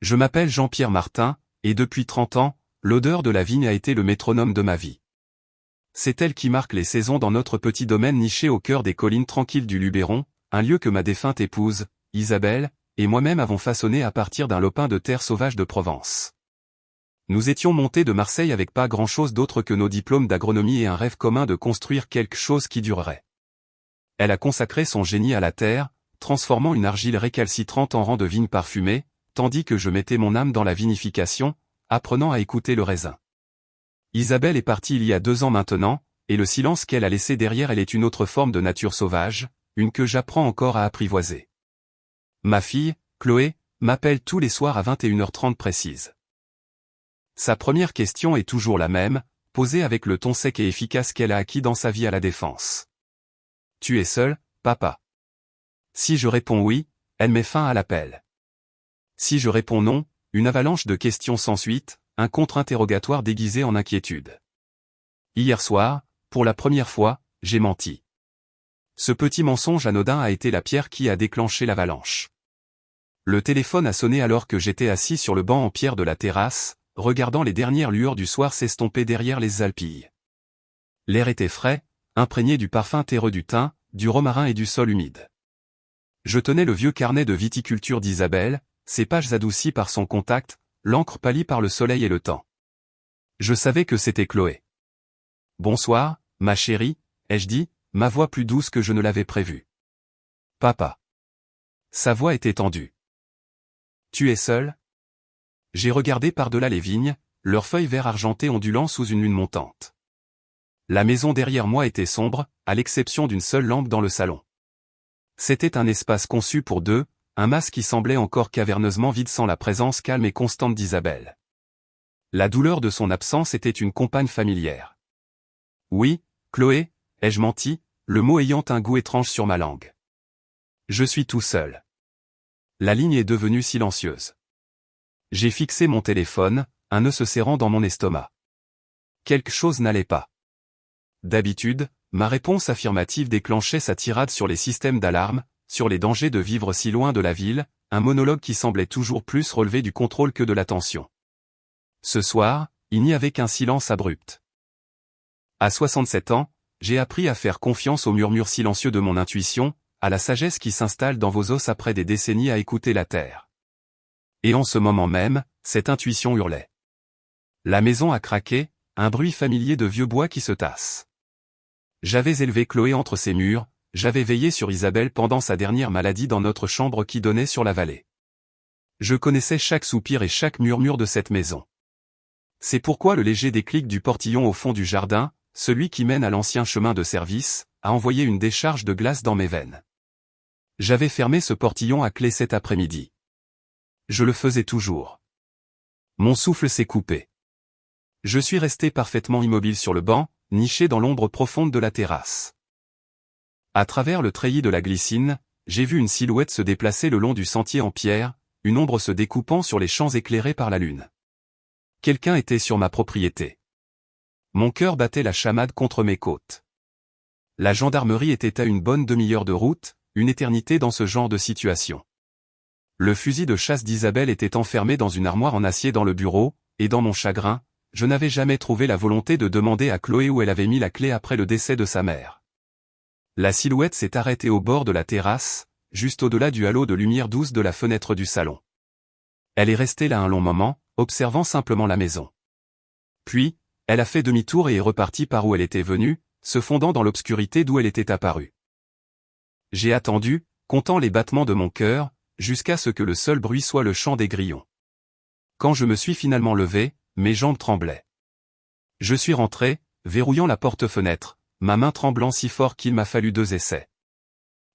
Je m'appelle Jean-Pierre Martin, et depuis 30 ans, l'odeur de la vigne a été le métronome de ma vie. C'est elle qui marque les saisons dans notre petit domaine niché au cœur des collines tranquilles du Luberon, un lieu que ma défunte épouse, Isabelle, et moi-même avons façonné à partir d'un lopin de terre sauvage de Provence. Nous étions montés de Marseille avec pas grand-chose d'autre que nos diplômes d'agronomie et un rêve commun de construire quelque chose qui durerait. Elle a consacré son génie à la terre, transformant une argile récalcitrante en rang de vigne parfumée, tandis que je mettais mon âme dans la vinification, apprenant à écouter le raisin. Isabelle est partie il y a 2 ans maintenant, et le silence qu'elle a laissé derrière elle est une autre forme de nature sauvage, une que j'apprends encore à apprivoiser. Ma fille, Chloé, m'appelle tous les soirs à 21h30 précise. Sa première question est toujours la même, posée avec le ton sec et efficace qu'elle a acquis dans sa vie à la défense. « Tu es seul, papa ?» Si je réponds oui, elle met fin à l'appel. Si je réponds non, une avalanche de questions sans suite, un contre-interrogatoire déguisé en inquiétude. Hier soir, pour la première fois, j'ai menti. Ce petit mensonge anodin a été la pierre qui a déclenché l'avalanche. Le téléphone a sonné alors que j'étais assis sur le banc en pierre de la terrasse, regardant les dernières lueurs du soir s'estomper derrière les alpilles. L'air était frais, imprégné du parfum terreux du thym, du romarin et du sol humide. Je tenais le vieux carnet de viticulture d'Isabelle, ses pages adoucies par son contact, l'encre pâlie par le soleil et le temps. Je savais que c'était Chloé. « Bonsoir, ma chérie », ai-je dit, ma voix plus douce que je ne l'avais prévu. « Papa. » Sa voix était tendue. « Tu es seul ?» J'ai regardé par-delà les vignes, leurs feuilles vert argentées ondulant sous une lune montante. La maison derrière moi était sombre, à l'exception d'une seule lampe dans le salon. C'était un espace conçu pour 2, un mas qui semblait encore caverneusement vide sans la présence calme et constante d'Isabelle. La douleur de son absence était une compagne familière. Oui, Chloé, ai-je menti, le mot ayant un goût étrange sur ma langue. Je suis tout seul. La ligne est devenue silencieuse. J'ai fixé mon téléphone, un nœud se serrant dans mon estomac. Quelque chose n'allait pas. D'habitude, ma réponse affirmative déclenchait sa tirade sur les systèmes d'alarme, sur les dangers de vivre si loin de la ville, un monologue qui semblait toujours plus relever du contrôle que de l'attention. Ce soir, il n'y avait qu'un silence abrupt. À 67 ans, j'ai appris à faire confiance au murmure silencieux de mon intuition, à la sagesse qui s'installe dans vos os après des décennies à écouter la terre. Et en ce moment même, cette intuition hurlait. La maison a craqué, un bruit familier de vieux bois qui se tasse. J'avais élevé Chloé entre ses murs, j'avais veillé sur Isabelle pendant sa dernière maladie dans notre chambre qui donnait sur la vallée. Je connaissais chaque soupir et chaque murmure de cette maison. C'est pourquoi le léger déclic du portillon au fond du jardin, celui qui mène à l'ancien chemin de service, a envoyé une décharge de glace dans mes veines. J'avais fermé ce portillon à clé cet après-midi. Je le faisais toujours. Mon souffle s'est coupé. Je suis resté parfaitement immobile sur le banc, niché dans l'ombre profonde de la terrasse. À travers le treillis de la glycine, j'ai vu une silhouette se déplacer le long du sentier en pierre, une ombre se découpant sur les champs éclairés par la lune. Quelqu'un était sur ma propriété. Mon cœur battait la chamade contre mes côtes. La gendarmerie était à une bonne demi-heure de route, une éternité dans ce genre de situation. Le fusil de chasse d'Isabelle était enfermé dans une armoire en acier dans le bureau, et dans mon chagrin, je n'avais jamais trouvé la volonté de demander à Chloé où elle avait mis la clé après le décès de sa mère. La silhouette s'est arrêtée au bord de la terrasse, juste au-delà du halo de lumière douce de la fenêtre du salon. Elle est restée là un long moment, observant simplement la maison. Puis, elle a fait demi-tour et est repartie par où elle était venue, se fondant dans l'obscurité d'où elle était apparue. J'ai attendu, comptant les battements de mon cœur, jusqu'à ce que le seul bruit soit le chant des grillons. Quand je me suis finalement levé, mes jambes tremblaient. Je suis rentré, verrouillant la porte-fenêtre, ma main tremblant si fort qu'il m'a fallu 2 essais.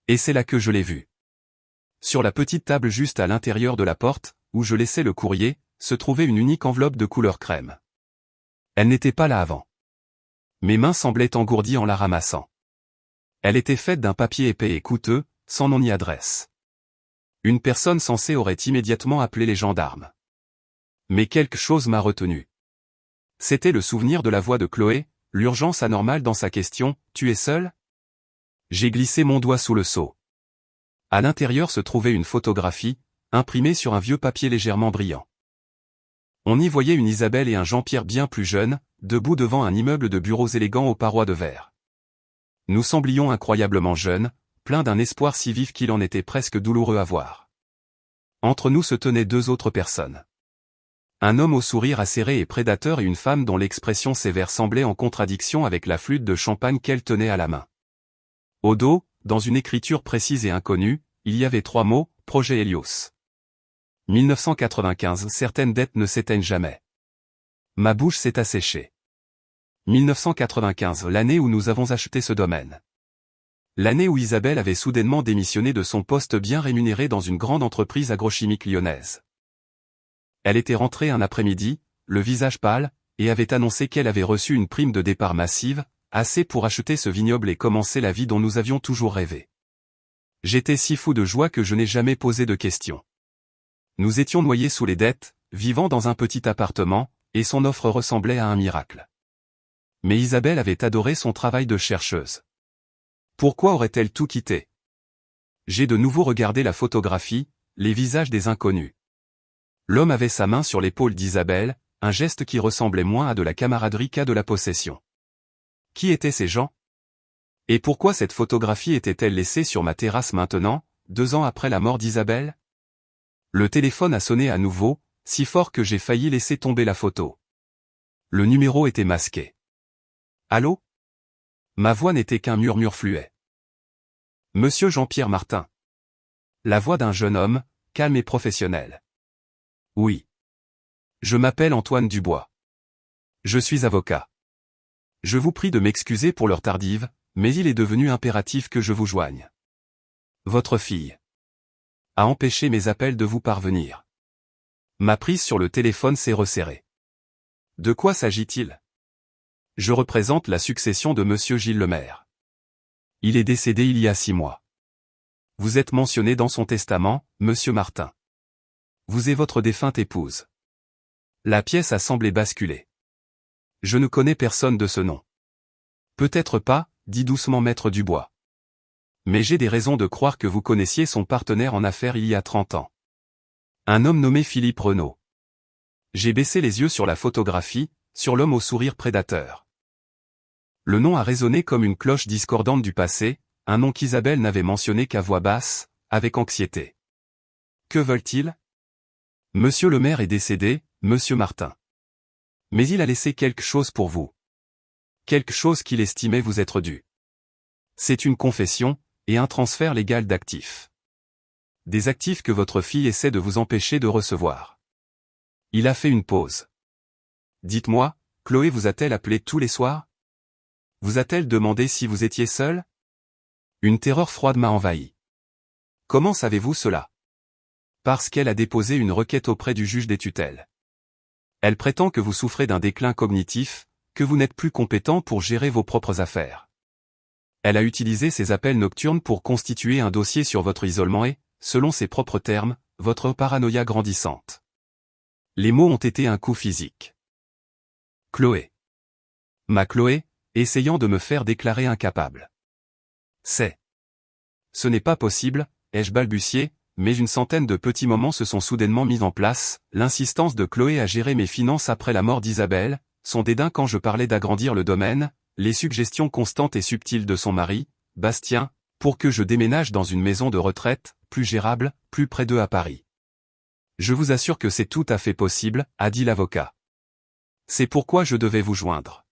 Et c'est là que je l'ai vue. Sur la petite table juste à l'intérieur de la porte, où je laissais le courrier, se trouvait une unique enveloppe de couleur crème. Elle n'était pas là avant. Mes mains semblaient engourdies en la ramassant. Elle était faite d'un papier épais et coûteux, sans nom ni adresse. Une personne censée aurait immédiatement appelé les gendarmes. Mais quelque chose m'a retenu. C'était le souvenir de la voix de Chloé, l'urgence anormale dans sa question « Tu es seul ?» J'ai glissé mon doigt sous le seau. À l'intérieur se trouvait une photographie, imprimé sur un vieux papier légèrement brillant. On y voyait une Isabelle et un Jean-Pierre bien plus jeunes, debout devant un immeuble de bureaux élégants aux parois de verre. Nous semblions incroyablement jeunes, pleins d'un espoir si vif qu'il en était presque douloureux à voir. Entre nous se tenaient deux autres personnes. Un homme au sourire acéré et prédateur et une femme dont l'expression sévère semblait en contradiction avec la flûte de champagne qu'elle tenait à la main. Au dos, dans une écriture précise et inconnue, il y avait 3 mots, Projet Helios. 1995. Certaines dettes ne s'éteignent jamais. Ma bouche s'est asséchée. 1995. L'année où nous avons acheté ce domaine. L'année où Isabelle avait soudainement démissionné de son poste bien rémunéré dans une grande entreprise agrochimique lyonnaise. Elle était rentrée un après-midi, le visage pâle, et avait annoncé qu'elle avait reçu une prime de départ massive, assez pour acheter ce vignoble et commencer la vie dont nous avions toujours rêvé. J'étais si fou de joie que je n'ai jamais posé de questions. Nous étions noyés sous les dettes, vivant dans un petit appartement, et son offre ressemblait à un miracle. Mais Isabelle avait adoré son travail de chercheuse. Pourquoi aurait-elle tout quitté? J'ai de nouveau regardé la photographie, les visages des inconnus. L'homme avait sa main sur l'épaule d'Isabelle, un geste qui ressemblait moins à de la camaraderie qu'à de la possession. Qui étaient ces gens? Et pourquoi cette photographie était-elle laissée sur ma terrasse maintenant, 2 ans après la mort d'Isabelle? Le téléphone a sonné à nouveau, si fort que j'ai failli laisser tomber la photo. Le numéro était masqué. Allô? Ma voix n'était qu'un murmure fluet. Monsieur Jean-Pierre Martin. La voix d'un jeune homme, calme et professionnel. Oui. Je m'appelle Antoine Dubois. Je suis avocat. Je vous prie de m'excuser pour l'heure tardive, mais il est devenu impératif que je vous joigne. Votre fille a empêché mes appels de vous parvenir. Ma prise sur le téléphone s'est resserrée. De quoi s'agit-il? Je représente la succession de Monsieur Gilles Lemaire. Il est décédé il y a 6 mois. Vous êtes mentionné dans son testament, Monsieur Martin. Vous et votre défunte épouse. La pièce a semblé basculer. Je ne connais personne de ce nom. Peut-être pas, dit doucement Maître Dubois. Mais j'ai des raisons de croire que vous connaissiez son partenaire en affaires il y a 30 ans. Un homme nommé Philippe Renaud. J'ai baissé les yeux sur la photographie, sur l'homme au sourire prédateur. Le nom a résonné comme une cloche discordante du passé, un nom qu'Isabelle n'avait mentionné qu'à voix basse, avec anxiété. Que veulent-ils? Monsieur le maire est décédé, Monsieur Martin. Mais il a laissé quelque chose pour vous. Quelque chose qu'il estimait vous être dû. C'est une confession, et un transfert légal d'actifs. Des actifs que votre fille essaie de vous empêcher de recevoir. Il a fait une pause. Dites-moi, Chloé vous a-t-elle appelé tous les soirs? Vous a-t-elle demandé si vous étiez seul? Une terreur froide m'a envahi. Comment savez-vous cela? Parce qu'elle a déposé une requête auprès du juge des tutelles. Elle prétend que vous souffrez d'un déclin cognitif, que vous n'êtes plus compétent pour gérer vos propres affaires. Elle a utilisé ses appels nocturnes pour constituer un dossier sur votre isolement et, selon ses propres termes, votre paranoïa grandissante. Les mots ont été un coup physique. Chloé. Ma Chloé, essayant de me faire déclarer incapable. Ce n'est pas possible, ai-je balbutié, mais une centaine de petits moments se sont soudainement mis en place, l'insistance de Chloé à gérer mes finances après la mort d'Isabelle, son dédain quand je parlais d'agrandir le domaine, les suggestions constantes et subtiles de son mari, Bastien, pour que je déménage dans une maison de retraite, plus gérable, plus près d'eux à Paris. Je vous assure que c'est tout à fait possible, a dit l'avocat. C'est pourquoi je devais vous joindre.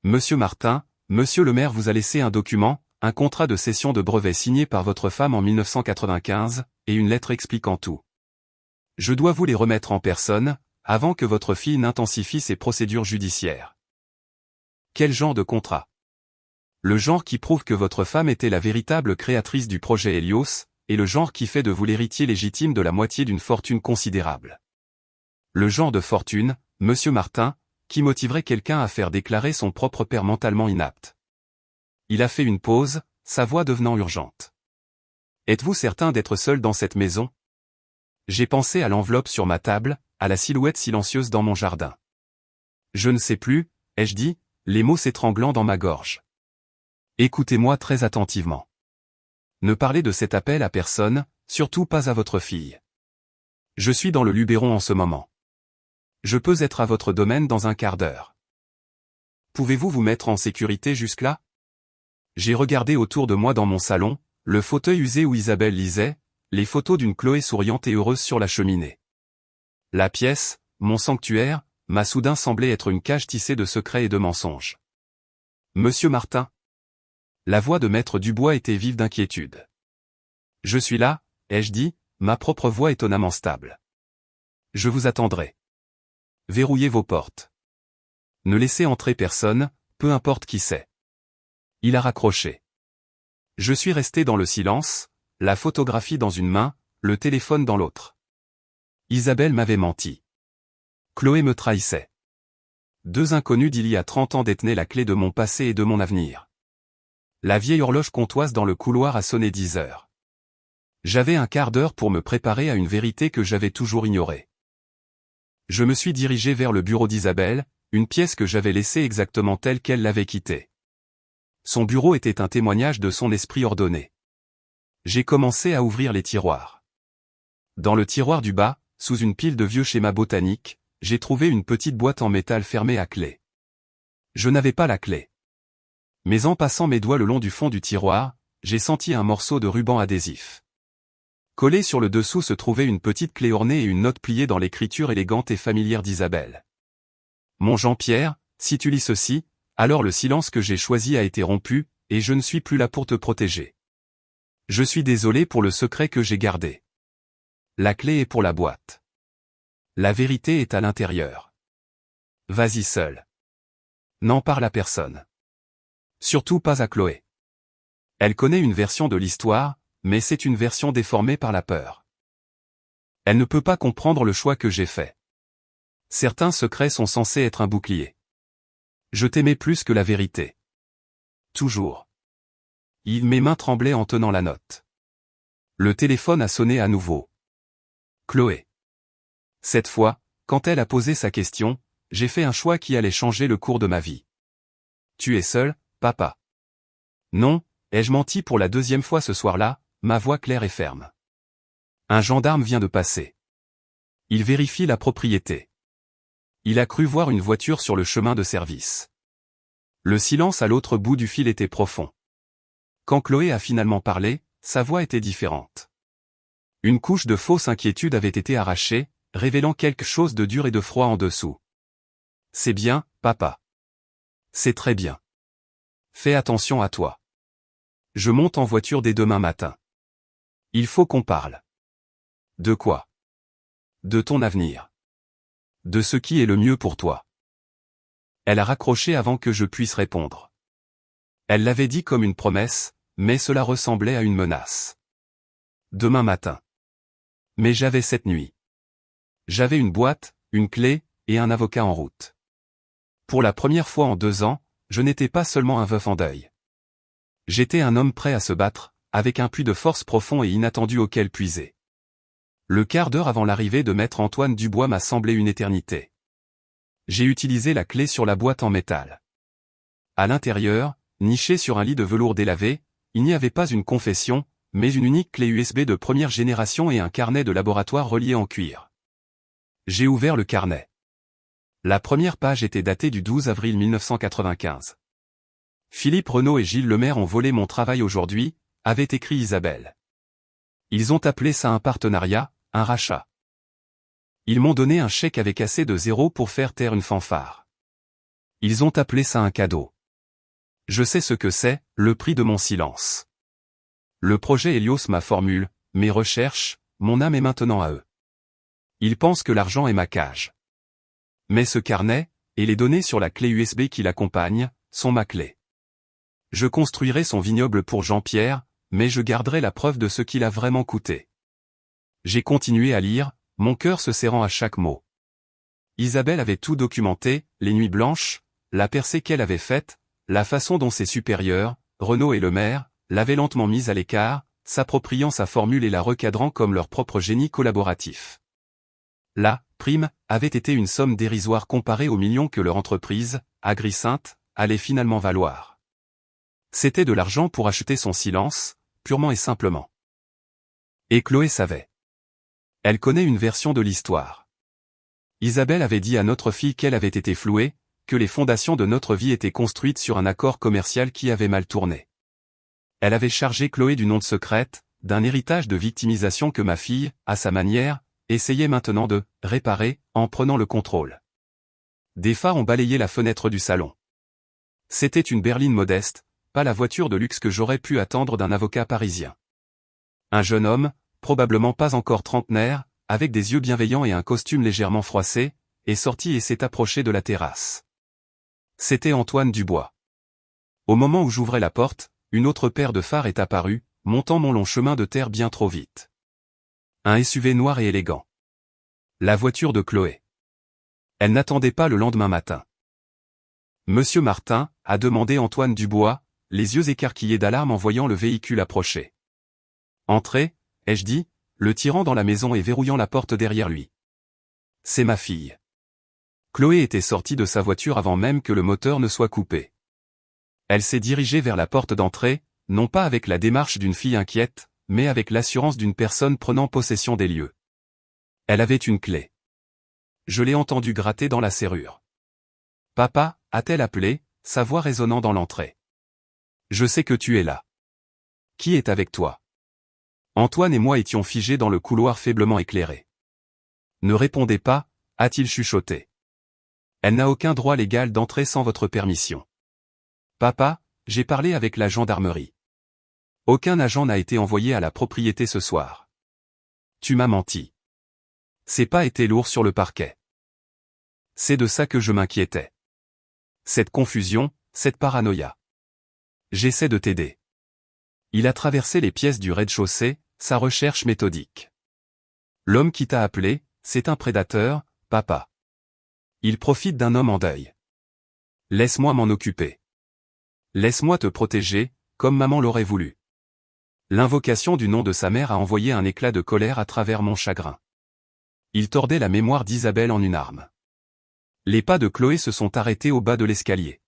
Monsieur Martin, Monsieur le maire vous a laissé un document, un contrat de cession de brevet signé par votre femme en 1995, et une lettre expliquant tout. Je dois vous les remettre en personne, avant que votre fille n'intensifie ses procédures judiciaires. Quel genre de contrat? Le genre qui prouve que votre femme était la véritable créatrice du projet Helios, et le genre qui fait de vous l'héritier légitime de la moitié d'une fortune considérable. Le genre de fortune, Monsieur Martin, qui motiverait quelqu'un à faire déclarer son propre père mentalement inapte. Il a fait une pause, sa voix devenant urgente. Êtes-vous certain d'être seul dans cette maison? J'ai pensé à l'enveloppe sur ma table, à la silhouette silencieuse dans mon jardin. Je ne sais plus, ai-je dit, les mots s'étranglant dans ma gorge. Écoutez-moi très attentivement. Ne parlez de cet appel à personne, surtout pas à votre fille. Je suis dans le Luberon en ce moment. Je peux être à votre domaine dans un quart d'heure. Pouvez-vous vous mettre en sécurité jusque-là? J'ai regardé autour de moi dans mon salon, le fauteuil usé où Isabelle lisait, les photos d'une Chloé souriante et heureuse sur la cheminée. La pièce, mon sanctuaire, m'a soudain semblé être une cage tissée de secrets et de mensonges. Monsieur Martin. La voix de Maître Dubois était vive d'inquiétude. Je suis là, ai-je dit, ma propre voix étonnamment stable. Je vous attendrai. Verrouillez vos portes. Ne laissez entrer personne, peu importe qui c'est. Il a raccroché. Je suis resté dans le silence, la photographie dans une main, le téléphone dans l'autre. Isabelle m'avait menti. Chloé me trahissait. Deux inconnus d'il y a 30 ans détenaient la clé de mon passé et de mon avenir. La vieille horloge comtoise dans le couloir a sonné 10 heures. J'avais un quart d'heure pour me préparer à une vérité que j'avais toujours ignorée. Je me suis dirigé vers le bureau d'Isabelle, une pièce que j'avais laissée exactement telle qu'elle l'avait quittée. Son bureau était un témoignage de son esprit ordonné. J'ai commencé à ouvrir les tiroirs. Dans le tiroir du bas, sous une pile de vieux schémas botaniques, j'ai trouvé une petite boîte en métal fermée à clé. Je n'avais pas la clé. Mais en passant mes doigts le long du fond du tiroir, j'ai senti un morceau de ruban adhésif. Collé sur le dessous se trouvait une petite clé ornée et une note pliée dans l'écriture élégante et familière d'Isabelle. Mon Jean-Pierre, si tu lis ceci, alors le silence que j'ai choisi a été rompu, et je ne suis plus là pour te protéger. Je suis désolé pour le secret que j'ai gardé. La clé est pour la boîte. La vérité est à l'intérieur. Vas-y seul. N'en parle à personne. Surtout pas à Chloé. Elle connaît une version de l'histoire, mais c'est une version déformée par la peur. Elle ne peut pas comprendre le choix que j'ai fait. Certains secrets sont censés être un bouclier. Je t'aimais plus que la vérité. Toujours. Mes mains tremblaient en tenant la note. Le téléphone a sonné à nouveau. Chloé. Cette fois, quand elle a posé sa question, j'ai fait un choix qui allait changer le cours de ma vie. Tu es seul, papa? Non, ai-je menti pour la deuxième fois ce soir-là, ma voix claire et ferme. Un gendarme vient de passer. Il vérifie la propriété. Il a cru voir une voiture sur le chemin de service. Le silence à l'autre bout du fil était profond. Quand Chloé a finalement parlé, sa voix était différente. Une couche de fausse inquiétude avait été arrachée, révélant quelque chose de dur et de froid en dessous. C'est bien, papa. C'est très bien. Fais attention à toi. Je monte en voiture dès demain matin. Il faut qu'on parle. De quoi? De ton avenir. De ce qui est le mieux pour toi. Elle a raccroché avant que je puisse répondre. Elle l'avait dit comme une promesse, mais cela ressemblait à une menace. Demain matin. Mais j'avais cette nuit. J'avais une boîte, une clé, et un avocat en route. Pour la première fois en 2 ans, je n'étais pas seulement un veuf en deuil. J'étais un homme prêt à se battre, avec un puits de force profond et inattendu auquel puiser. Le quart d'heure avant l'arrivée de Maître Antoine Dubois m'a semblé une éternité. J'ai utilisé la clé sur la boîte en métal. À l'intérieur, niché sur un lit de velours délavé, il n'y avait pas une confession, mais une unique clé USB de première génération et un carnet de laboratoire relié en cuir. J'ai ouvert le carnet. La première page était datée du 12 avril 1995. Philippe Renaud et Gilles Lemaire ont volé mon travail aujourd'hui, avait écrit Isabelle. Ils ont appelé ça un partenariat, un rachat. Ils m'ont donné un chèque avec assez de zéros pour faire taire une fanfare. Ils ont appelé ça un cadeau. Je sais ce que c'est, le prix de mon silence. Le projet Helios ma formule, mes recherches, mon âme est maintenant à eux. Ils pensent que l'argent est ma cage. Mais ce carnet, et les données sur la clé USB qui l'accompagne, sont ma clé. Je construirai son vignoble pour Jean-Pierre, mais je garderai la preuve de ce qu'il a vraiment coûté. J'ai continué à lire, mon cœur se serrant à chaque mot. Isabelle avait tout documenté, les nuits blanches, la percée qu'elle avait faite, la façon dont ses supérieurs, Renaud et Lemaire, l'avaient lentement mise à l'écart, s'appropriant sa formule et la recadrant comme leur propre génie collaboratif. La prime avait été une somme dérisoire comparée aux millions que leur entreprise, Agrisainte, allait finalement valoir. C'était de l'argent pour acheter son silence, purement et simplement. Et Chloé savait. Elle connaît une version de l'histoire. Isabelle avait dit à notre fille qu'elle avait été flouée, que les fondations de notre vie étaient construites sur un accord commercial qui avait mal tourné. Elle avait chargé Chloé d'une honte secrète, d'un héritage de victimisation que ma fille, à sa manière, essayait maintenant de réparer, en prenant le contrôle. Des phares ont balayé la fenêtre du salon. C'était une berline modeste, pas la voiture de luxe que j'aurais pu attendre d'un avocat parisien. Un jeune homme, probablement pas encore trentenaire, avec des yeux bienveillants et un costume légèrement froissé, est sorti et s'est approché de la terrasse. C'était Antoine Dubois. Au moment où j'ouvrais la porte, une autre paire de phares est apparue, montant mon long chemin de terre bien trop vite. Un SUV noir et élégant. La voiture de Chloé. Elle n'attendait pas le lendemain matin. Monsieur Martin, a demandé Antoine Dubois, les yeux écarquillés d'alarme en voyant le véhicule approcher. Entrez, ai-je dit, le tirant dans la maison et verrouillant la porte derrière lui. C'est ma fille. Chloé était sortie de sa voiture avant même que le moteur ne soit coupé. Elle s'est dirigée vers la porte d'entrée, non pas avec la démarche d'une fille inquiète, mais avec l'assurance d'une personne prenant possession des lieux. Elle avait une clé. Je l'ai entendue gratter dans la serrure. Papa, a-t-elle appelé, sa voix résonnant dans l'entrée. Je sais que tu es là. Qui est avec toi? Antoine et moi étions figés dans le couloir faiblement éclairé. Ne répondez pas, a-t-il chuchoté. Elle n'a aucun droit légal d'entrer sans votre permission. Papa, j'ai parlé avec la gendarmerie. Aucun agent n'a été envoyé à la propriété ce soir. Tu m'as menti. C'est pas été lourd sur le parquet. C'est de ça que je m'inquiétais. Cette confusion, cette paranoïa. J'essaie de t'aider. Il a traversé les pièces du rez-de-chaussée, sa recherche méthodique. L'homme qui t'a appelé, c'est un prédateur, papa. Il profite d'un homme en deuil. Laisse-moi m'en occuper. Laisse-moi te protéger, comme maman l'aurait voulu. L'invocation du nom de sa mère a envoyé un éclat de colère à travers mon chagrin. Il tordait la mémoire d'Isabelle en une arme. Les pas de Chloé se sont arrêtés au bas de l'escalier.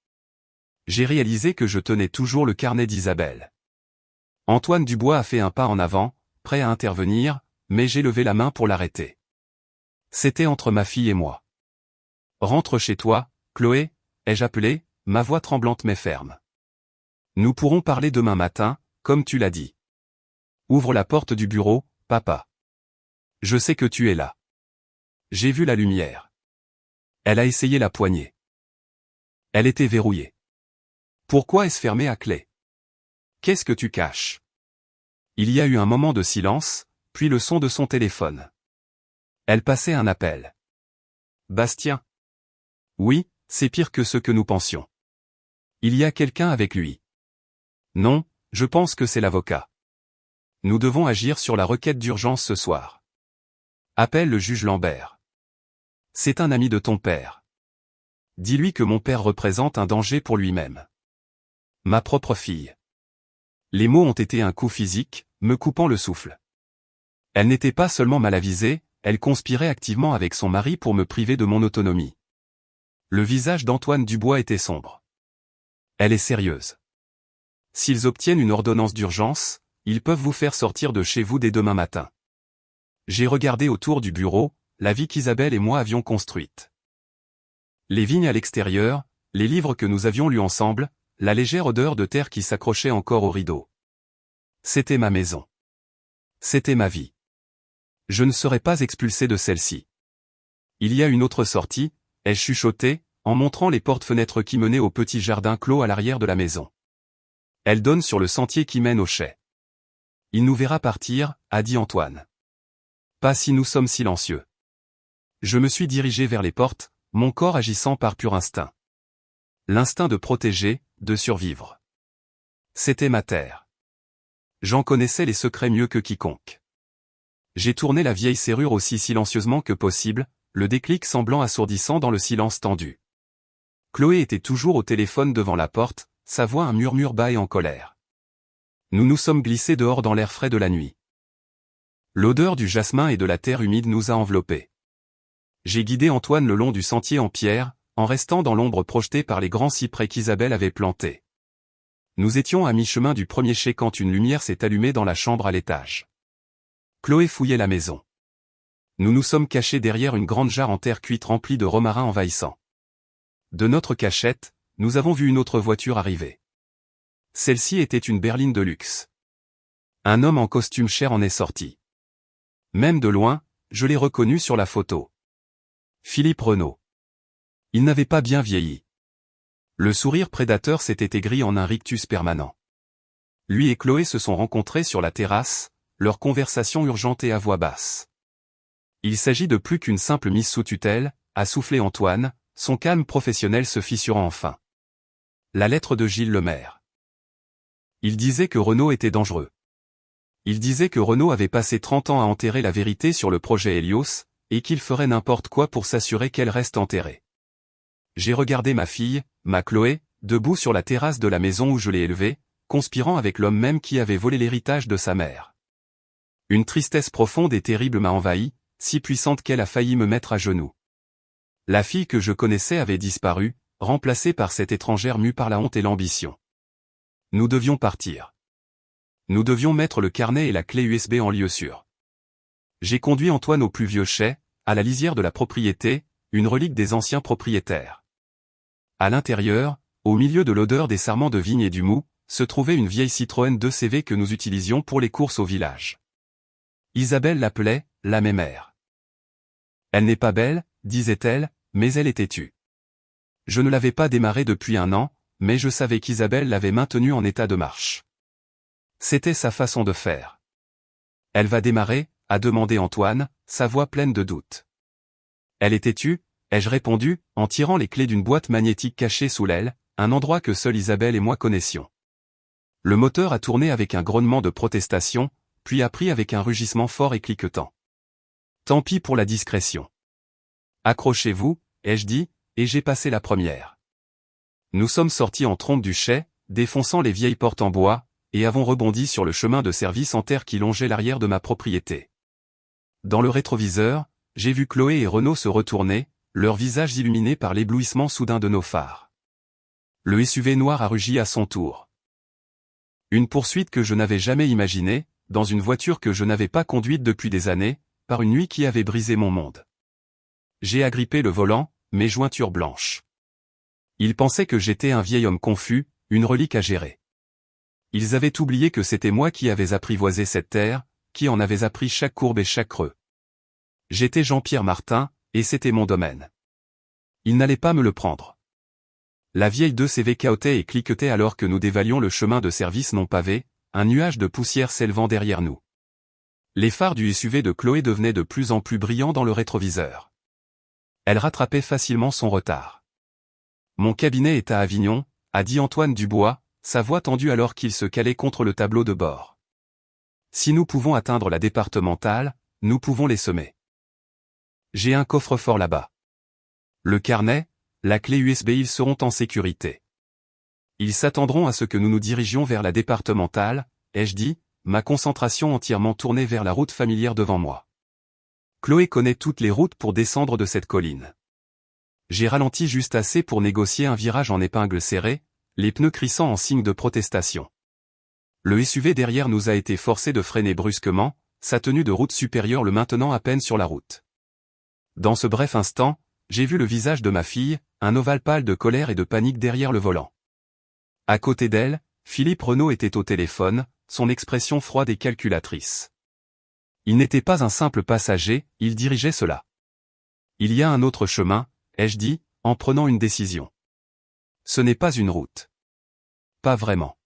J'ai réalisé que je tenais toujours le carnet d'Isabelle. Antoine Dubois a fait un pas en avant, prêt à intervenir, mais j'ai levé la main pour l'arrêter. C'était entre ma fille et moi. Rentre chez toi, Chloé, ai-je appelé, ma voix tremblante mais ferme. Nous pourrons parler demain matin, comme tu l'as dit. Ouvre la porte du bureau, papa. Je sais que tu es là. J'ai vu la lumière. Elle a essayé la poignée. Elle était verrouillée. Pourquoi est-ce fermé à clé? Qu'est-ce que tu caches? Il y a eu un moment de silence, puis le son de son téléphone. Elle passait un appel. Bastien. Oui, c'est pire que ce que nous pensions. Il y a quelqu'un avec lui. Non, je pense que c'est l'avocat. Nous devons agir sur la requête d'urgence ce soir. Appelle le juge Lambert. C'est un ami de ton père. Dis-lui que mon père représente un danger pour lui-même. Ma propre fille. Les mots ont été un coup physique, me coupant le souffle. Elle n'était pas seulement mal avisée, elle conspirait activement avec son mari pour me priver de mon autonomie. Le visage d'Antoine Dubois était sombre. Elle est sérieuse. S'ils obtiennent une ordonnance d'urgence, ils peuvent vous faire sortir de chez vous dès demain matin. J'ai regardé autour du bureau, la vie qu'Isabelle et moi avions construite. Les vignes à l'extérieur, les livres que nous avions lus ensemble, la légère odeur de terre qui s'accrochait encore au rideau. C'était ma maison. C'était ma vie. Je ne serais pas expulsé de celle-ci. Il y a une autre sortie, ai-je chuchoté, en montrant les portes-fenêtres qui menaient au petit jardin clos à l'arrière de la maison. Elle donne sur le sentier qui mène au chai. Il nous verra partir, a dit Antoine. Pas si nous sommes silencieux. Je me suis dirigé vers les portes, mon corps agissant par pur instinct. L'instinct de protéger, de survivre. C'était ma terre. J'en connaissais les secrets mieux que quiconque. J'ai tourné la vieille serrure aussi silencieusement que possible, le déclic semblant assourdissant dans le silence tendu. Chloé était toujours au téléphone devant la porte, sa voix un murmure bas et en colère. Nous nous sommes glissés dehors dans l'air frais de la nuit. L'odeur du jasmin et de la terre humide nous a enveloppés. J'ai guidé Antoine le long du sentier en pierre, en restant dans l'ombre projetée par les grands cyprès qu'Isabelle avait plantés. Nous étions à mi-chemin du premier chai quand une lumière s'est allumée dans la chambre à l'étage. Chloé fouillait la maison. Nous nous sommes cachés derrière une grande jarre en terre cuite remplie de romarin envahissant. De notre cachette, nous avons vu une autre voiture arriver. Celle-ci était une berline de luxe. Un homme en costume cher en est sorti. Même de loin, je l'ai reconnu sur la photo. Philippe Renaud. Il n'avait pas bien vieilli. Le sourire prédateur s'était aigri en un rictus permanent. Lui et Chloé se sont rencontrés sur la terrasse, leur conversation urgentée à voix basse. Il s'agit de plus qu'une simple mise sous tutelle, a soufflé Antoine, son calme professionnel se fissurant enfin. La lettre de Gilles Lemaire. Il disait que Renaud était dangereux. Il disait que Renaud avait passé 30 ans à enterrer la vérité sur le projet Hélios, et qu'il ferait n'importe quoi pour s'assurer qu'elle reste enterrée. J'ai regardé ma fille, ma Chloé, debout sur la terrasse de la maison où je l'ai élevée, conspirant avec l'homme même qui avait volé l'héritage de sa mère. Une tristesse profonde et terrible m'a envahi, si puissante qu'elle a failli me mettre à genoux. La fille que je connaissais avait disparu, remplacée par cette étrangère mue par la honte et l'ambition. Nous devions partir. Nous devions mettre le carnet et la clé USB en lieu sûr. J'ai conduit Antoine au plus vieux chai, à la lisière de la propriété, une relique des anciens propriétaires. À l'intérieur, au milieu de l'odeur des sarments de vigne et du mou, se trouvait une vieille Citroën 2CV que nous utilisions pour les courses au village. Isabelle l'appelait « la mémère ». Elle n'est pas belle, disait-elle, mais elle est têtue. Je ne l'avais pas démarrée depuis un an, mais je savais qu'Isabelle l'avait maintenue en état de marche. C'était sa façon de faire. Elle va démarrer, a demandé Antoine, sa voix pleine de doute. Elle est têtue, ai-je répondu, en tirant les clés d'une boîte magnétique cachée sous l'aile, un endroit que seule Isabelle et moi connaissions. Le moteur a tourné avec un grognement de protestation, puis a pris avec un rugissement fort et cliquetant. Tant pis pour la discrétion. Accrochez-vous, ai-je dit, et j'ai passé la première. Nous sommes sortis en trompe du chai, défonçant les vieilles portes en bois, et avons rebondi sur le chemin de service en terre qui longeait l'arrière de ma propriété. Dans le rétroviseur, j'ai vu Chloé et Renaud se retourner, leurs visages illuminés par l'éblouissement soudain de nos phares. Le SUV noir a rugi à son tour. Une poursuite que je n'avais jamais imaginée, dans une voiture que je n'avais pas conduite depuis des années, par une nuit qui avait brisé mon monde. J'ai agrippé le volant, mes jointures blanches. Ils pensaient que j'étais un vieil homme confus, une relique à gérer. Ils avaient oublié que c'était moi qui avais apprivoisé cette terre, qui en avais appris chaque courbe et chaque creux. J'étais Jean-Pierre Martin, et c'était mon domaine. Ils n'allaient pas me le prendre. La vieille 2CV cahotait et cliquetait alors que nous dévalions le chemin de service non pavé, un nuage de poussière s'élevant derrière nous. Les phares du SUV de Chloé devenaient de plus en plus brillants dans le rétroviseur. Elle rattrapait facilement son retard. Mon cabinet est à Avignon, a dit Antoine Dubois, sa voix tendue alors qu'il se calait contre le tableau de bord. Si nous pouvons atteindre la départementale, nous pouvons les semer. J'ai un coffre-fort là-bas. Le carnet, la clé USB, ils seront en sécurité. Ils s'attendront à ce que nous nous dirigions vers la départementale, ai-je dit, ma concentration entièrement tournée vers la route familière devant moi. Chloé connaît toutes les routes pour descendre de cette colline. J'ai ralenti juste assez pour négocier un virage en épingle serrée, les pneus crissant en signe de protestation. Le SUV derrière nous a été forcé de freiner brusquement, sa tenue de route supérieure le maintenant à peine sur la route. Dans ce bref instant, j'ai vu le visage de ma fille, un ovale pâle de colère et de panique derrière le volant. À côté d'elle, Philippe Renaud était au téléphone, son expression froide et calculatrice. Il n'était pas un simple passager, il dirigeait cela. Il y a un autre chemin, ai-je dit, en prenant une décision. Ce n'est pas une route. Pas vraiment.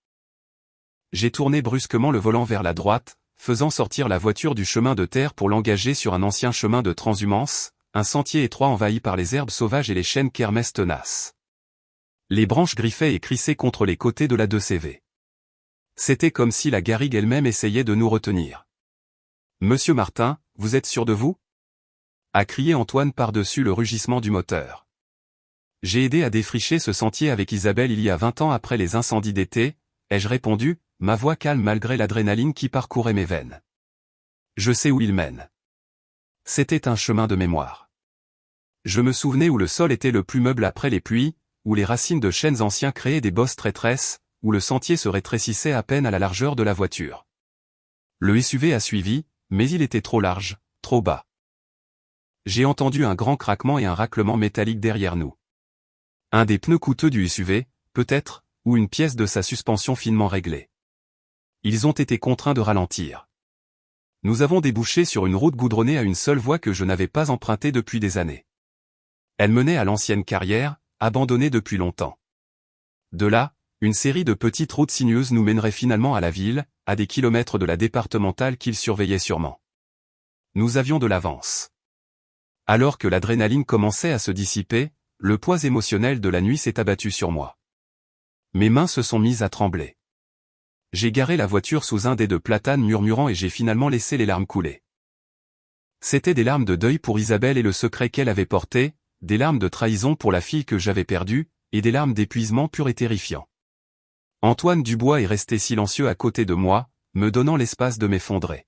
J'ai tourné brusquement le volant vers la droite, faisant sortir la voiture du chemin de terre pour l'engager sur un ancien chemin de transhumance, un sentier étroit envahi par les herbes sauvages et les chênes kermès tenaces. Les branches griffaient et crissaient contre les côtés de la 2CV. C'était comme si la garrigue elle-même essayait de nous retenir. « Monsieur Martin, vous êtes sûr de vous ?» a crié Antoine par-dessus le rugissement du moteur. J'ai aidé à défricher ce sentier avec Isabelle il y a 20 ans après les incendies d'été, ai-je répondu, ma voix calme malgré l'adrénaline qui parcourait mes veines. Je sais où il mène. C'était un chemin de mémoire. Je me souvenais où le sol était le plus meuble après les pluies, où les racines de chênes anciens créaient des bosses traîtresses, où le sentier se rétrécissait à peine à la largeur de la voiture. Le SUV a suivi, mais il était trop large, trop bas. J'ai entendu un grand craquement et un raclement métallique derrière nous. Un des pneus coûteux du SUV, peut-être, ou une pièce de sa suspension finement réglée. Ils ont été contraints de ralentir. Nous avons débouché sur une route goudronnée à une seule voie que je n'avais pas empruntée depuis des années. Elle menait à l'ancienne carrière, abandonnée depuis longtemps. De là, une série de petites routes sinueuses nous mènerait finalement à la ville, à des kilomètres de la départementale qu'ils surveillaient sûrement. Nous avions de l'avance. Alors que l'adrénaline commençait à se dissiper, le poids émotionnel de la nuit s'est abattu sur moi. Mes mains se sont mises à trembler. J'ai garé la voiture sous un dé de platane murmurant et j'ai finalement laissé les larmes couler. C'étaient des larmes de deuil pour Isabelle et le secret qu'elle avait porté, des larmes de trahison pour la fille que j'avais perdue, et des larmes d'épuisement pur et terrifiant. Antoine Dubois est resté silencieux à côté de moi, me donnant l'espace de m'effondrer.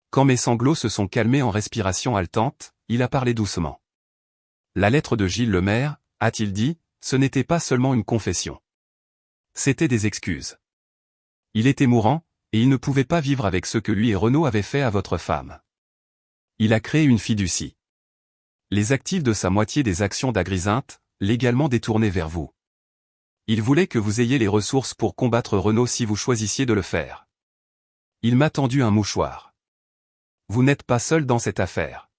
Quand mes sanglots se sont calmés en respiration haletante, il a parlé doucement. La lettre de Gilles Lemaire, a-t-il dit, ce n'était pas seulement une confession. C'était des excuses. Il était mourant, et il ne pouvait pas vivre avec ce que lui et Renaud avaient fait à votre femme. Il a créé une fiducie. Les actifs de sa moitié des actions d'Agrisinte, légalement détournés vers vous. Il voulait que vous ayez les ressources pour combattre Renaud si vous choisissiez de le faire. Il m'a tendu un mouchoir. Vous n'êtes pas seul dans cette affaire.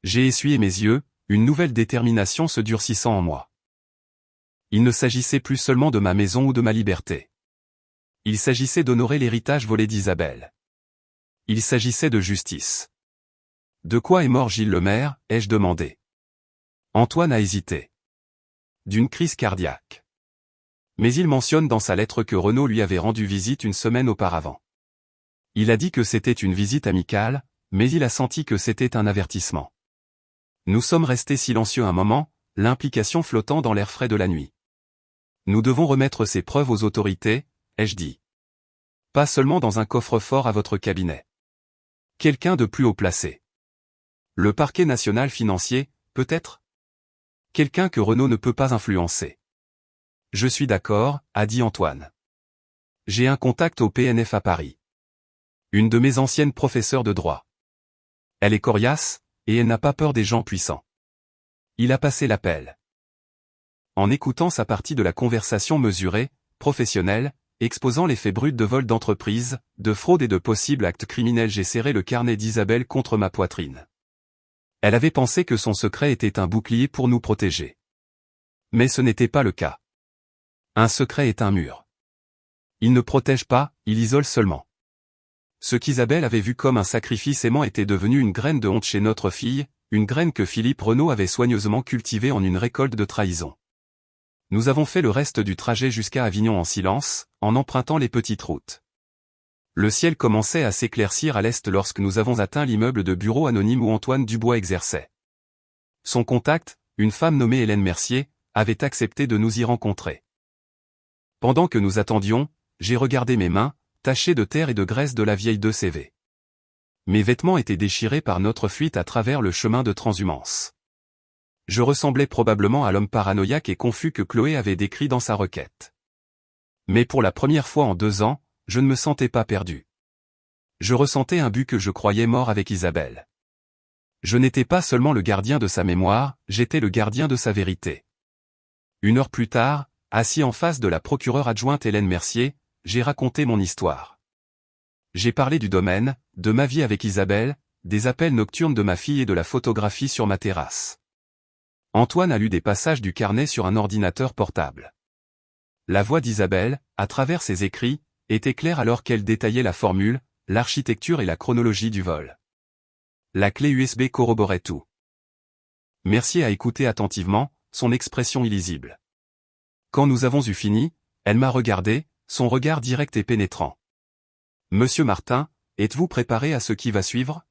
J'ai essuyé mes yeux, une nouvelle détermination se durcissant en moi. Il ne s'agissait plus seulement de ma maison ou de ma liberté. Il s'agissait d'honorer l'héritage volé d'Isabelle. Il s'agissait de justice. De quoi est mort Gilles Lemaire, ai-je demandé. Antoine a hésité. D'une crise cardiaque. Mais il mentionne dans sa lettre que Renaud lui avait rendu visite une semaine auparavant. Il a dit que c'était une visite amicale, mais il a senti que c'était un avertissement. Nous sommes restés silencieux un moment, l'implication flottant dans l'air frais de la nuit. Nous devons remettre ces preuves aux autorités, ai-je dit. Pas seulement dans un coffre-fort à votre cabinet. Quelqu'un de plus haut placé. Le parquet national financier, peut-être? Quelqu'un que Renaud ne peut pas influencer. Je suis d'accord, a dit Antoine. J'ai un contact au PNF à Paris. Une de mes anciennes professeurs de droit. Elle est coriace, et elle n'a pas peur des gens puissants. Il a passé l'appel. En écoutant sa partie de la conversation mesurée, professionnelle, exposant les faits bruts de vol d'entreprise, de fraude et de possibles actes criminels, j'ai serré le carnet d'Isabelle contre ma poitrine. Elle avait pensé que son secret était un bouclier pour nous protéger. Mais ce n'était pas le cas. Un secret est un mur. Il ne protège pas, il isole seulement. Ce qu'Isabelle avait vu comme un sacrifice aimant était devenu une graine de honte chez notre fille, une graine que Philippe Renaud avait soigneusement cultivée en une récolte de trahison. Nous avons fait le reste du trajet jusqu'à Avignon en silence, en empruntant les petites routes. Le ciel commençait à s'éclaircir à l'est lorsque nous avons atteint l'immeuble de bureau anonyme où Antoine Dubois exerçait. Son contact, une femme nommée Hélène Mercier, avait accepté de nous y rencontrer. Pendant que nous attendions, j'ai regardé mes mains, tachées de terre et de graisse de la vieille 2CV. Mes vêtements étaient déchirés par notre fuite à travers le chemin de transhumance. Je ressemblais probablement à l'homme paranoïaque et confus que Chloé avait décrit dans sa requête. Mais pour la première fois en 2 ans, je ne me sentais pas perdu. Je ressentais un but que je croyais mort avec Isabelle. Je n'étais pas seulement le gardien de sa mémoire, j'étais le gardien de sa vérité. 1 heure plus tard, assis en face de la procureure adjointe Hélène Mercier, j'ai raconté mon histoire. J'ai parlé du domaine, de ma vie avec Isabelle, des appels nocturnes de ma fille et de la photographie sur ma terrasse. Antoine a lu des passages du carnet sur un ordinateur portable. La voix d'Isabelle, à travers ses écrits, était claire alors qu'elle détaillait la formule, l'architecture et la chronologie du vol. La clé USB corroborait tout. Mercier a écouté attentivement, son expression illisible. Quand nous avons eu fini, elle m'a regardé, son regard direct et pénétrant. Monsieur Martin, êtes-vous préparé à ce qui va suivre?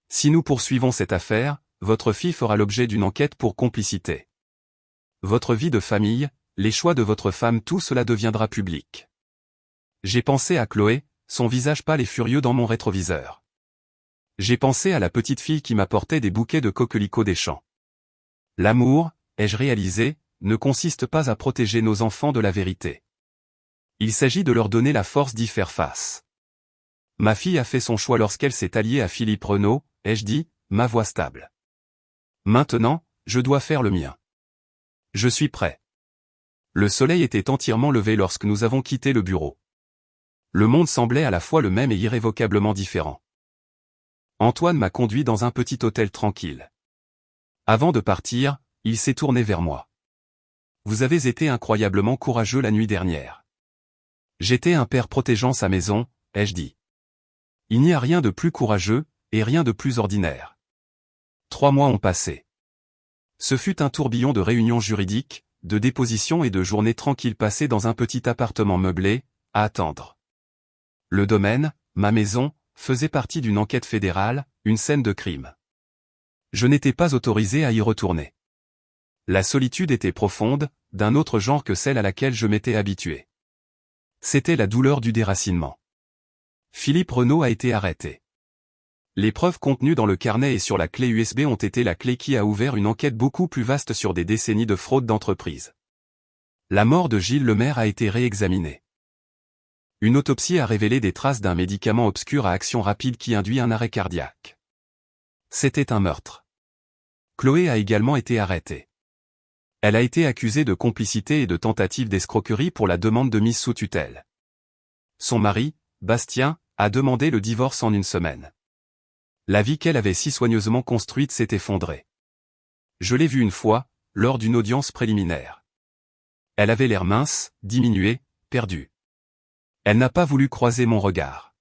Si nous poursuivons cette affaire, votre fille fera l'objet d'une enquête pour complicité. Votre vie de famille, les choix de votre femme, tout cela deviendra public. J'ai pensé à Chloé, son visage pâle et furieux dans mon rétroviseur. J'ai pensé à la petite fille qui m'apportait des bouquets de coquelicots des champs. L'amour, ai-je réalisé, ne consiste pas à protéger nos enfants de la vérité. Il s'agit de leur donner la force d'y faire face. Ma fille a fait son choix lorsqu'elle s'est alliée à Philippe Renaud, ai-je dit, ma voix stable. Maintenant, je dois faire le mien. Je suis prêt. Le soleil était entièrement levé lorsque nous avons quitté le bureau. Le monde semblait à la fois le même et irrévocablement différent. Antoine m'a conduit dans un petit hôtel tranquille. Avant de partir, il s'est tourné vers moi. Vous avez été incroyablement courageux la nuit dernière. J'étais un père protégeant sa maison, ai-je dit. Il n'y a rien de plus courageux, et rien de plus ordinaire. 3 mois ont passé. Ce fut un tourbillon de réunions juridiques, de dépositions et de journées tranquilles passées dans un petit appartement meublé, à attendre. Le domaine, ma maison, faisait partie d'une enquête fédérale, une scène de crime. Je n'étais pas autorisé à y retourner. La solitude était profonde, d'un autre genre que celle à laquelle je m'étais habitué. C'était la douleur du déracinement. Philippe Renaud a été arrêté. Les preuves contenues dans le carnet et sur la clé USB ont été la clé qui a ouvert une enquête beaucoup plus vaste sur des décennies de fraude d'entreprise. La mort de Gilles Lemaire a été réexaminée. Une autopsie a révélé des traces d'un médicament obscur à action rapide qui induit un arrêt cardiaque. C'était un meurtre. Chloé a également été arrêtée. Elle a été accusée de complicité et de tentative d'escroquerie pour la demande de mise sous tutelle. Son mari, Bastien, a demandé le divorce en 1 semaine. La vie qu'elle avait si soigneusement construite s'est effondrée. Je l'ai vue une fois, lors d'une audience préliminaire. Elle avait l'air mince, diminuée, perdue. Elle n'a pas voulu croiser mon regard.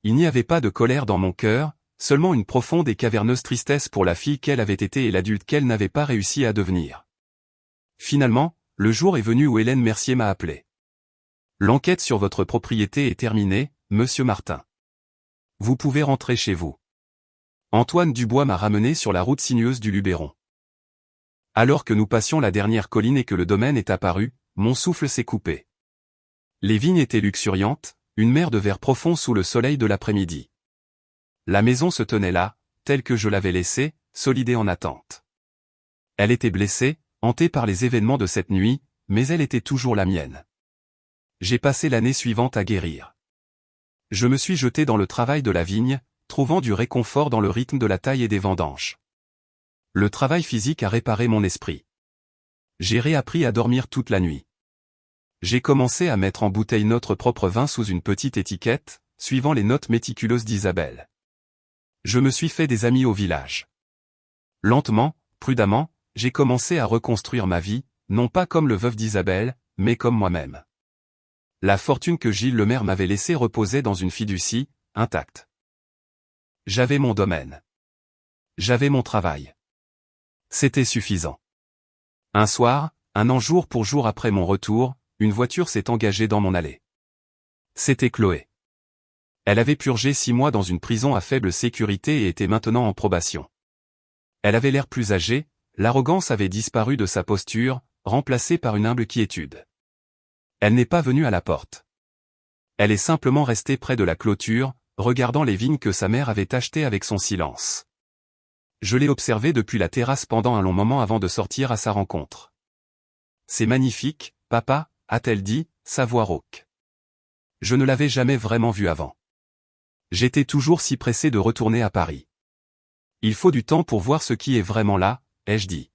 Il n'y avait pas de colère dans mon cœur, seulement une profonde et caverneuse tristesse pour la fille qu'elle avait été et l'adulte qu'elle n'avait pas réussi à devenir. Finalement, le jour est venu où Hélène Mercier m'a appelé. L'enquête sur votre propriété est terminée, monsieur Martin. Vous pouvez rentrer chez vous. Antoine Dubois m'a ramené sur la route sinueuse du Luberon. Alors que nous passions la dernière colline et que le domaine est apparu, mon souffle s'est coupé. Les vignes étaient luxuriantes, une mer de vert profond sous le soleil de l'après-midi. La maison se tenait là, telle que je l'avais laissée, solide et en attente. Elle était blessée, hantée par les événements de cette nuit, mais elle était toujours la mienne. J'ai passé l'année suivante à guérir. Je me suis jeté dans le travail de la vigne, trouvant du réconfort dans le rythme de la taille et des vendanges. Le travail physique a réparé mon esprit. J'ai réappris à dormir toute la nuit. J'ai commencé à mettre en bouteille notre propre vin sous une petite étiquette, suivant les notes méticuleuses d'Isabelle. Je me suis fait des amis au village. Lentement, prudemment, j'ai commencé à reconstruire ma vie, non pas comme le veuf d'Isabelle, mais comme moi-même. La fortune que Gilles Lemaire m'avait laissée reposait dans une fiducie, intacte. J'avais mon domaine. J'avais mon travail. C'était suffisant. Un soir, un an jour pour jour après mon retour, une voiture s'est engagée dans mon allée. C'était Chloé. Elle avait purgé 6 mois dans une prison à faible sécurité et était maintenant en probation. Elle avait l'air plus âgée, l'arrogance avait disparu de sa posture, remplacée par une humble quiétude. Elle n'est pas venue à la porte. Elle est simplement restée près de la clôture, regardant les vignes que sa mère avait achetées avec son silence. Je l'ai observée depuis la terrasse pendant un long moment avant de sortir à sa rencontre. « C'est magnifique, papa », a-t-elle dit, sa voix rauque. Je ne l'avais jamais vraiment vue avant. J'étais toujours si pressé de retourner à Paris. Il faut du temps pour voir ce qui est vraiment là, ai-je dit.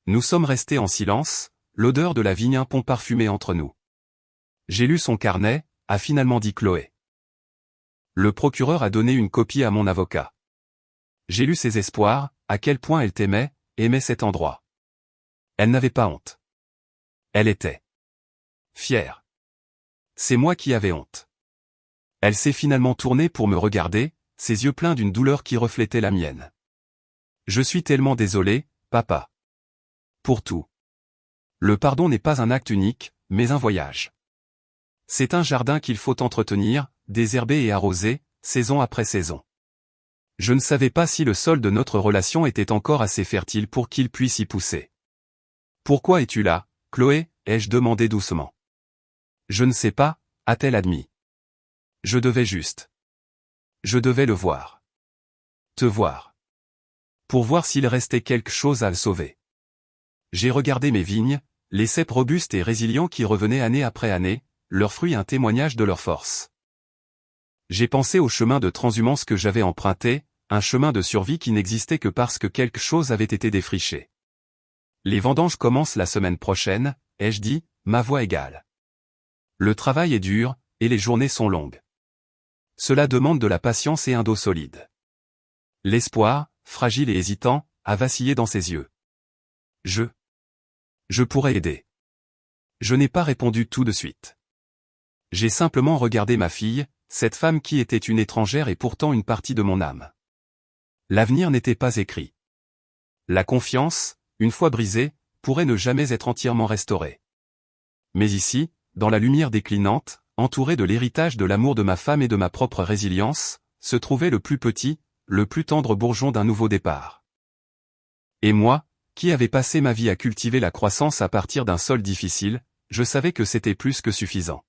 Nous sommes restés en silence, l'odeur de la vigne un pont parfumé entre nous. J'ai lu son carnet, a finalement dit Chloé. Le procureur a donné une copie à mon avocat. J'ai lu ses espoirs, à quel point elle t'aimait, aimait cet endroit. Elle n'avait pas honte. Elle était fière. C'est moi qui avais honte. Elle s'est finalement tournée pour me regarder, ses yeux pleins d'une douleur qui reflétait la mienne. Je suis tellement désolé, papa. Pour tout. Le pardon n'est pas un acte unique, mais un voyage. C'est un jardin qu'il faut entretenir, désherber et arroser, saison après saison. Je ne savais pas si le sol de notre relation était encore assez fertile pour qu'il puisse y pousser. Pourquoi es-tu là, Chloé, ai-je demandé doucement. Je ne sais pas, a-t-elle admis. Je devais juste. Je devais le voir. Te voir. Pour voir s'il restait quelque chose à le sauver. J'ai regardé mes vignes, les cèpes robustes et résilients qui revenaient année après année, leurs fruits un témoignage de leur force. J'ai pensé au chemin de transhumance que j'avais emprunté, un chemin de survie qui n'existait que parce que quelque chose avait été défriché. Les vendanges commencent la semaine prochaine, ai-je dit, ma voix égale. Le travail est dur, et les journées sont longues. Cela demande de la patience et un dos solide. L'espoir, fragile et hésitant, a vacillé dans ses yeux. Je pourrais aider. Je n'ai pas répondu tout de suite. J'ai simplement regardé ma fille, cette femme qui était une étrangère et pourtant une partie de mon âme. L'avenir n'était pas écrit. La confiance, une fois brisée, pourrait ne jamais être entièrement restaurée. Mais ici, dans la lumière déclinante, entouré de l'héritage de l'amour de ma femme et de ma propre résilience, se trouvait le plus petit, le plus tendre bourgeon d'un nouveau départ. Et moi, qui avais passé ma vie à cultiver la croissance à partir d'un sol difficile, je savais que c'était plus que suffisant.